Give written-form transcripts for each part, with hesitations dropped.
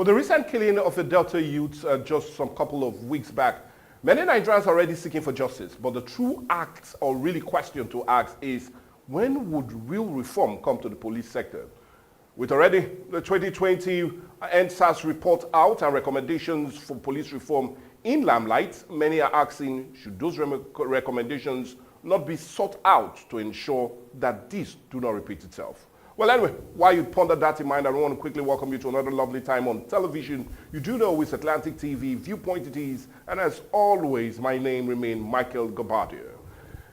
Well, the recent killing of a Delta youth just some couple of weeks back, many Nigerians are already seeking for justice. But the true act, or really question to ask, is when would real reform come to the police sector? With already the 2020 NSAS report out and recommendations for police reform in limelight, many are asking, should those recommendations not be sought out to ensure that this do not repeat itself? Well, anyway, while you ponder that in mind, I want to quickly welcome you to another lovely time on television. You do know it's Atlantic TV, Viewpoint it is, and as always, my name remains Michael Gabadia.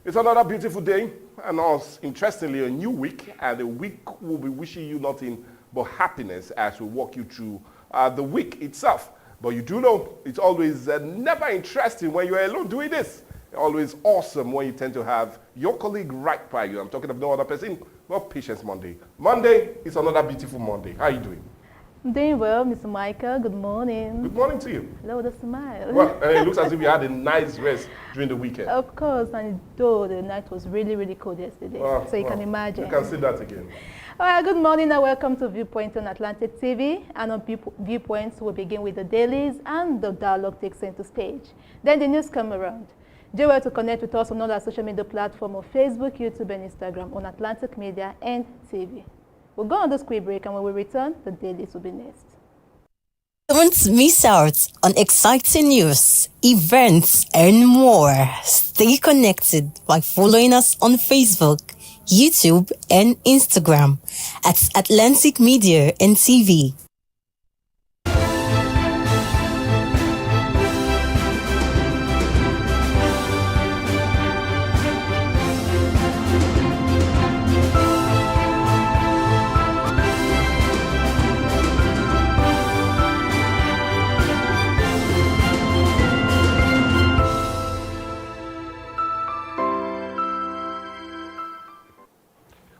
It's another beautiful day, and us, interestingly, a new week, and a week we'll be wishing you nothing but happiness as we walk you through the week itself. But you do know it's always never interesting when you're alone doing this. Always awesome when you tend to have your colleague right by you. I'm talking of no other person, but Patience Monday. Monday is another beautiful Monday. How are you doing? I'm doing well, Mr. Michael. Good morning. Good morning to you. Hello, the smile. Well, it looks as if you had a nice rest during the weekend. Of course, and though the night was really cold yesterday, so you can imagine. You can see that again. All right, good morning and welcome to Viewpoint on Atlantic TV. And on Viewpoints, we'll begin with the dailies and the dialogue takes center stage. Then the news come around. Do well to connect with us on all our social media platforms of Facebook, YouTube, and Instagram on Atlantic Media and TV. We'll go on this quick break, and when we return, the dailies will be next. Don't miss out on exciting news, events, and more. Stay connected by following us on Facebook, YouTube, and Instagram at Atlantic Media and TV.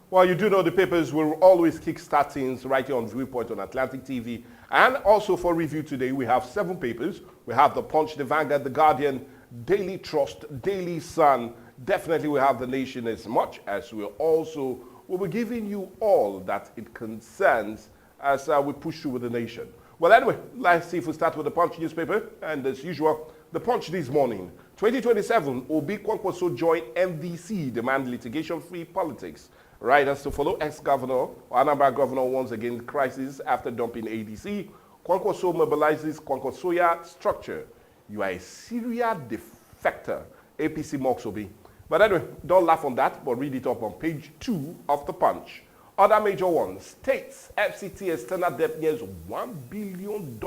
Well, you do know the papers will always kickstart things right here on Viewpoint on Atlantic TV. And also for review today, we have 7 papers. We have The Punch, The Vanguard, The Guardian, Daily Trust, Daily Sun. Definitely we have The Nation as much as we also will be giving you all that it concerns as we push through with The Nation. Well, anyway, let's see if we start with The Punch newspaper. And as usual, The Punch this morning. 2027, Obi Kwankwaso join MVC, demand litigation-free politics. Riders to follow. Ex-governor, Anambra governor once again crisis after dumping ADC. Kwankwaso mobilizes Kwankwasoya structure. You are a serial defector. APC mocks Obi. But anyway, don't laugh on that, but read it up on page 2 of The Punch. Other major ones. States FCT external debt nears $1 billion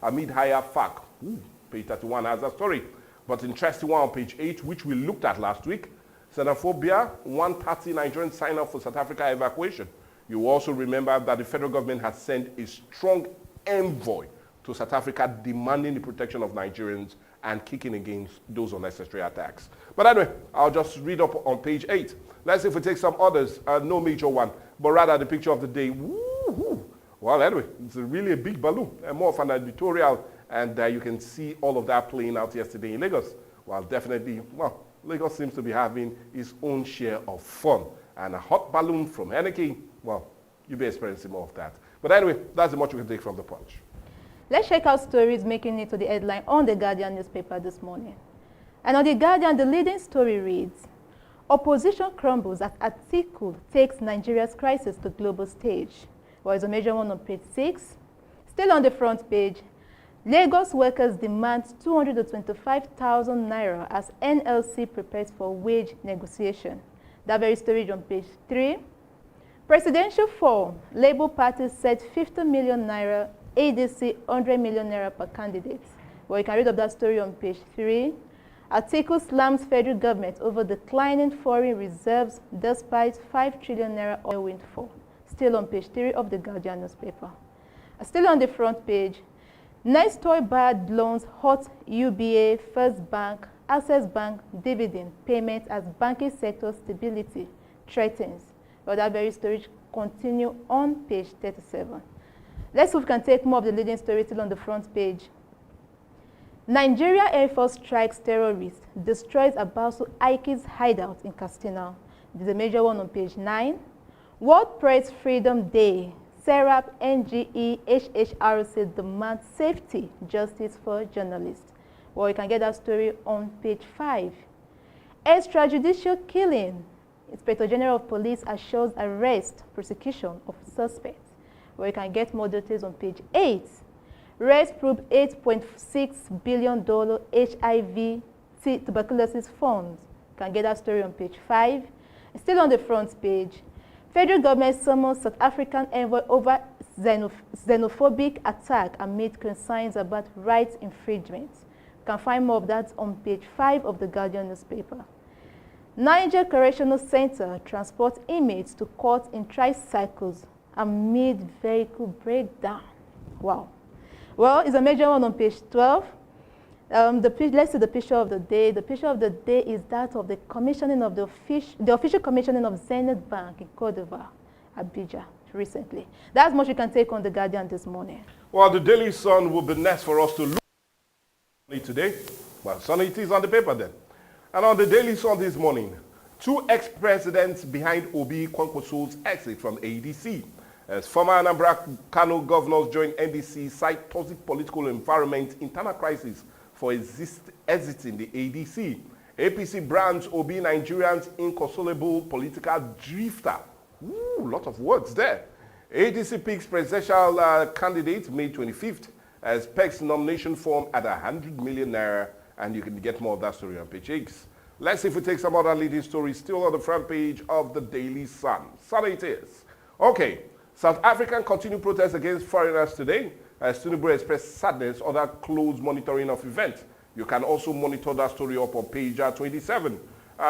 amid higher FAC. Page 31 has a story. But interesting one on page 8, which we looked at last week. Xenophobia, 130 Nigerians sign up for South Africa evacuation. You also remember that the federal government has sent a strong envoy to South Africa demanding the protection of Nigerians and kicking against those unnecessary attacks. But anyway, I'll just read up on page 8. Let's see if we take some others, no major one, but rather the picture of the day. Woo-hoo. Well, anyway, it's really a big balloon, and more of an editorial, and you can see all of that playing out yesterday in Lagos. Well, definitely, well, Lagos seems to be having its own share of fun. And a hot balloon from Henneke, well, you'll be experiencing more of that. But anyway, that's the much we can take from The Punch. Let's check out stories making it to the headline on The Guardian newspaper this morning. And on The Guardian, the leading story reads, Opposition crumbles as Atiku takes Nigeria's crisis to global stage. Well, it's a major one on page 6. Still on the front page, Lagos workers demand 225,000 naira as NLC prepares for wage negotiation. That very story on page 3. Presidential fall, Labour Party set 50 million naira, ADC 100 million naira per candidate. Well, you can read of that story on page 3. Atiku slams federal government over declining foreign reserves despite 5 trillion naira oil windfall. Still on page 3 of the Guardian newspaper. Still on the front page, Nestoy bad loans hot UBA, First Bank, Access Bank dividend payment as banking sector stability threatens. Well, that very story continue on page 37. Let's see if we can take more of the leading story still on the front page. Nigeria Air Force strikes terrorists, destroys Abasu Ike's hideout in Castina. This is a major one on page 9. World Press Freedom Day, SERAP, NGE, HHRC demand safety, justice for journalists. Well, you can get that story on page 5. Extrajudicial killing. Inspector General of Police assures arrest, prosecution of suspects. Well, you can get more details on page 8. Reds probe $8.6 billion HIV tuberculosis funds. You can get that story on page 5. Still on the front page, federal government summons South African envoy over xenophobic attack amid concerns about rights infringement. You can find more of that on page 5 of the Guardian newspaper. Niger Correctional Center transports inmates to court in tricycles amid vehicle breakdown. Wow. Well, it's a major one on page 12. Let's see the picture of the day. The picture of the day is that of the commissioning of the official commissioning of Zenith Bank in Côte d'Ivoire, Abidjan, recently. That's much you can take on the Guardian this morning. Well, the Daily Sun will be next for us to look at today. Well, Sunny it is on the paper then. And on the Daily Sun this morning, 2 ex-presidents behind Obi Kwankwaso's exit from ADC. As former Anambra Kano governors join NDC, cite toxic political environment, internal crisis for exiting the ADC. APC brands Obi Nigerians inconsolable political drifter. Ooh, lot of words there. ADC picks presidential candidate May 25th as PEC's nomination form at 100 million naira, and you can get more of that story on page 8. Let's see if we take some other leading stories still on the front page of the Daily Sun. Sunny it is. Okay, South African continue protests against foreigners today as Tinubu expressed sadness on that close monitoring of events. You can also monitor that story up on page 27.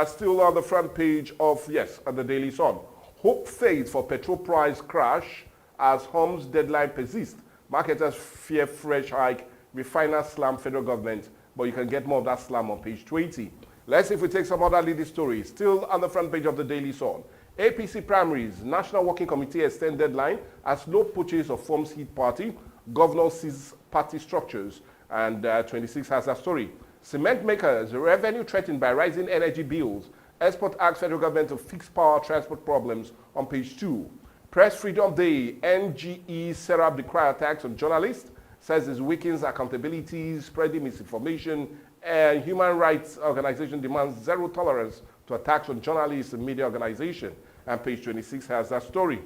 Still on the front page of, the Daily Sun. Hope fades for petrol price crash as Home's deadline persists. Marketers fear fresh hike, refiners slam federal government, but you can get more of that slam on page 20. Let's see if we take some other leading stories. Still on the front page of the Daily Sun. APC primaries, National Working Committee extend deadline as no purchase of forms hit party. Governor sees party structures, and 26 has a story. Cement makers, revenue threatened by rising energy bills. Export asks federal government to fix power transport problems on page 2. Press Freedom Day, NGE set up the cry attacks on journalists, says it weakens accountability, spreading misinformation, and human rights organization demands zero tolerance to attacks on journalists and media organization. And page 26 has that story.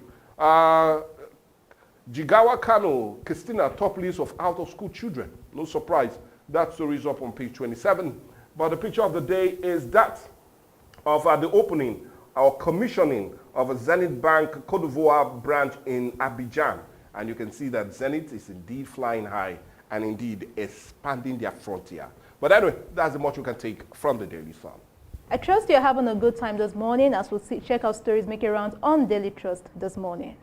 Jigawa Kano, Christina, top list of out-of-school children. No surprise, that story is up on page 27. But the picture of the day is that of the opening or commissioning of a Zenith Bank Côte d'Ivoire branch in Abidjan. And you can see that Zenith is indeed flying high and indeed expanding their frontier. But anyway, that's the much you can take from the Daily Sun. I trust you're having a good time this morning as we'll check out stories making rounds on Daily Trust this morning.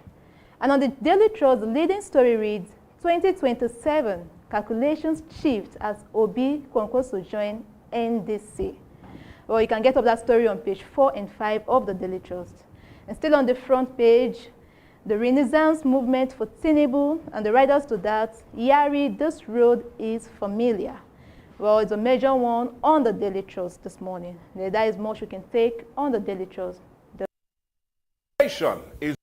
And on the Daily Trust, the leading story reads, 2027 calculations shift as Obi Kwankwaso join NDC. Well, you can get up that story on page 4 and 5 of the Daily Trust. And still on the front page, the Renaissance movement for Tinubu and the riders to that, Yari, this road is familiar. Well, it's a major one on the Daily Trust this morning. That is much you can take on the Daily Trust. The nation is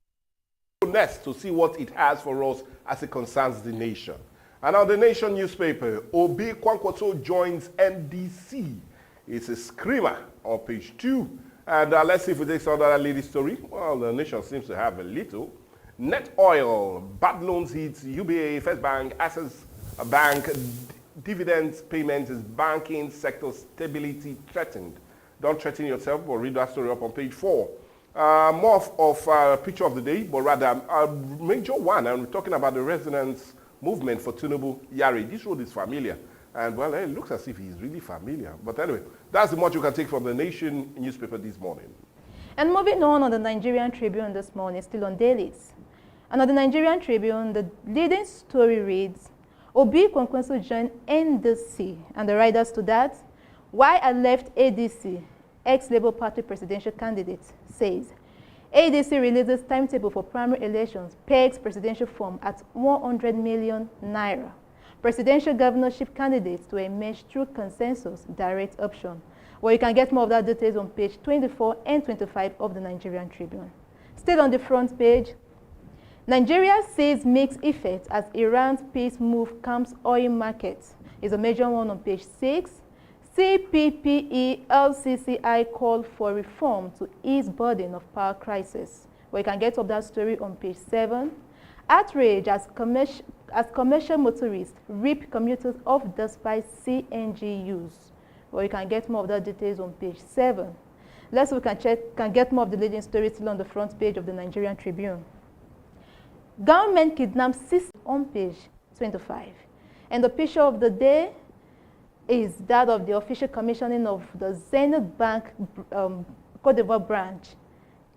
next to see what it has for us as it concerns the nation. And on the Nation newspaper, Obi Kwankwaso joins NDC. It's a screamer on page 2. And let's see if we take some other lady story. Well, the Nation seems to have a little. Net oil, bad loans hits UBA, First Bank, Access Bank, dividends payments is banking sector stability threatened. Don't threaten yourself, but read that story up on page 4. More of a picture of the day, but rather a major one. And we're talking about the residents' movement for Tinubu Yari. This road is familiar. And well, it looks as if he's really familiar. But anyway, that's the much you can take from the Nation newspaper this morning. And moving on the Nigerian Tribune this morning, still on dailies. And on the Nigerian Tribune, the leading story reads, Obi Kwankwaso joined NDC, and the riders to that, why I left ADC, ex-Labour Party presidential candidate, says, ADC releases timetable for primary elections, pegs presidential form at 100 million naira. Presidential governorship candidates to emerge through consensus direct option. Well, you can get more of that details on page 24 and 25 of the Nigerian Tribune. Still on the front page, Nigeria sees mixed effects as Iran's peace move calms oil markets. Is a major one on page 6. CPPE LCCI called for reform to ease burden of power crisis. Well, you can get up that story on page 7. Outrage as commercial motorists rip commuters off despite CNG use. Well, you can get more of the details on page 7. Let's we can get more of the leading stories still on the front page of the Nigerian Tribune. Government kidnaps system on page 25. And the picture of the day is that of the official commissioning of the Zenith Bank Cote d'Ivoire branch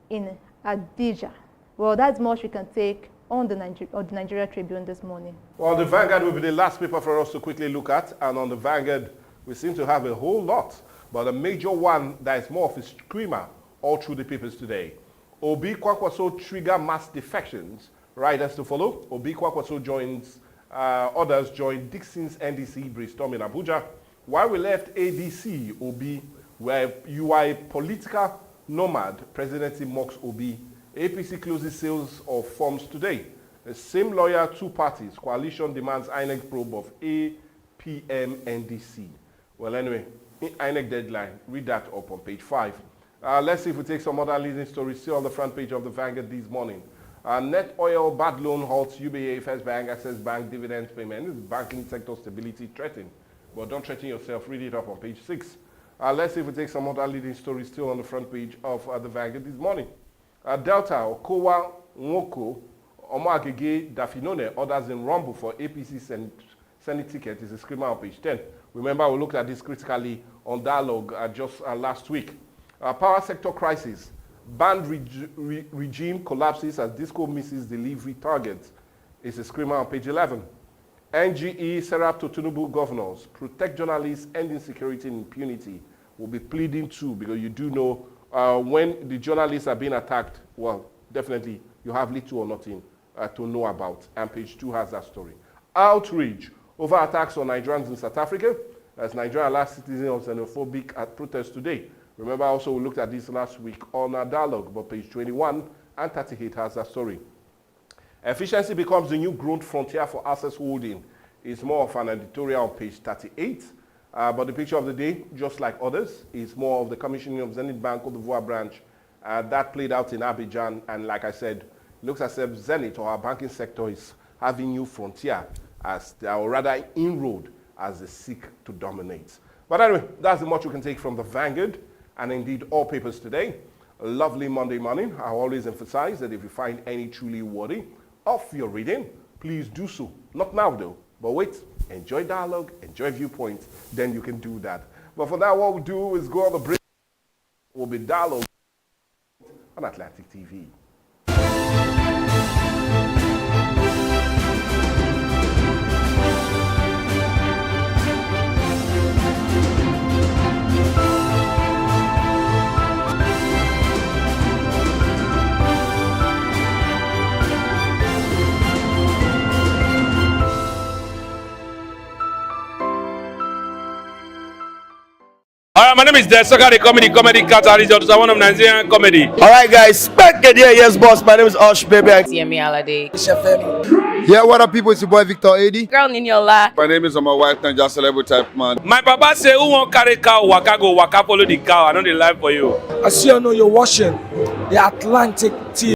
in Adija. Well, that's much we can take on the Nigeria Tribune this morning. Well, the Vanguard will be the last paper for us to quickly look at. And on the Vanguard, we seem to have a whole lot. But a major one that is more of a screamer all through the papers today. Obi Kwakwaso trigger mass defections. Riders to follow. Obi Kwakwaso joins, others join Dixon's NDC brainstorm in Abuja. While we left ADC, Obi, where you are a political nomad, presidency mocks Obi. APC closes sales of forms today. The same lawyer, two parties. Coalition demands INEC probe of APM NDC. Well, anyway, INEC deadline. Read that up on page 5. Let's see if we take some other leading stories still on the front page of the Vanguard this morning. Net oil bad loan halts UBA, First Bank, Access Bank dividend payment. Banking sector stability threatened. But don't threaten yourself. Read it up on page 6. Let's see if we take some other leading stories still on the front page of the Vanguard this morning. Delta, Okowa, Nwoko, Omagege, Dafinone, others in Rumble for APC Senate ticket is a screamer on page 10. Remember, we looked at this critically on Dialogue just last week. Power sector crisis. Band regime collapses as Disco misses delivery targets is a screamer on page 11. NGE, Serap to Tinubu governors, protect journalists, end insecurity and impunity will be pleading too, because you do know when the journalists are being attacked, well, definitely you have little or nothing to know about. And page 2 has that story. Outrage over attacks on Nigerians in South Africa, as Nigeria last citizen of xenophobic at protest today. Remember also we looked at this last week on our Dialogue, but page 21 and 38 has that story. Efficiency becomes the new growth frontier for access holding. It's more of an editorial on page 38. But the picture of the day, just like others, is more of the commissioning of Zenith Bank Cote d'Ivoire branch. That played out in Abidjan, and like I said, looks as if Zenith or our banking sector is having new frontier, or rather inroad, as they seek to dominate. But anyway, that's the much we can take from the Vanguard, and indeed all papers today. A lovely Monday morning. I always emphasize that if you find any truly worthy of your reading, please do so. Not now though, but wait, enjoy Dialogue, enjoy Viewpoint, then you can do that. But for now, what we'll do is go on the break. We'll be Dialogue on Atlantic TV. My name is Desoka, the comedy catalyst of one of Nigerian comedy. Alright guys, back again, yes boss, my name is Osh Baby. Yemi Alade. Yeah, what up people, it's your boy Victor Adi. Girl Niniola. My name is my wife, and just celebrity type man. My papa say, who won't carry cow, waka go, waka follow the cow. I know the life for you. As you know, you're watching the Atlantic TV.